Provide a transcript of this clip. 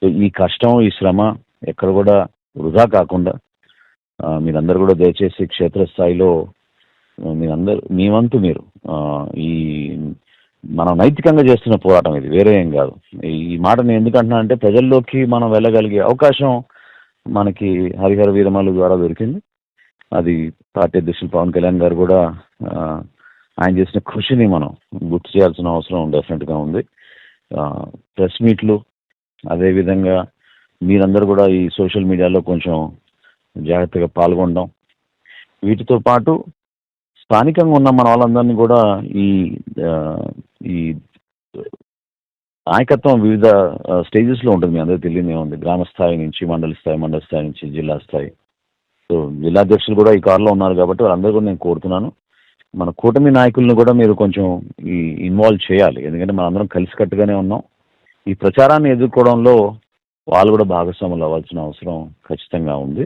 So ఈ కష్టం, ఈ శ్రమ ఎక్కడ కూడా వృధా కాకుండా మీరందరూ కూడా దయచేసి క్షేత్రస్థాయిలో మీరందరూ మీ వంతు మీరు ఈ మనం నైతికంగా చేస్తున్న పోరాటం ఇది, వేరే ఏం కాదు. ఈ మాట నేను ఎందుకంటున్నా అంటే ప్రజల్లోకి మనం వెళ్ళగలిగే అవకాశం మనకి హరిహర వీరమల్లు ద్వారా దొరికింది. అది పార్టీ అధ్యక్షులు పవన్ కళ్యాణ్ గారు కూడా ఆయన చేసిన కృషిని మనం గుర్తు చేయాల్సిన అవసరం డెఫినెట్గా ఉంది. ప్రెస్ మీట్లు, అదేవిధంగా మీరందరూ కూడా ఈ సోషల్ మీడియాలో కొంచెం జాగ్రత్తగా పాల్గొనడం, వీటితో పాటు స్థానికంగా ఉన్న మన వాళ్ళందరినీ కూడా ఈ ఈ నాయకత్వం వివిధ స్టేజెస్లో ఉంటుంది. మీ అందరికీ తెలియదే ఉంది. గ్రామ స్థాయి నుంచి మండల స్థాయి, మండల స్థాయి నుంచి జిల్లా స్థాయి. సో జిల్లాధ్యక్షులు కూడా ఈ కారులో ఉన్నారు కాబట్టి వాళ్ళందరూ కూడా నేను కోరుతున్నాను, మన కూటమి నాయకులను కూడా మీరు కొంచెం ఈ ఇన్వాల్వ్ చేయాలి. ఎందుకంటే మనం అందరం కలిసికట్టుగానే ఉన్నాం. ఈ ప్రచారాన్ని ఎదుర్కోవడంలో వాళ్ళు కూడా భాగస్వాములు అవ్వాల్సిన అవసరం ఖచ్చితంగా ఉంది.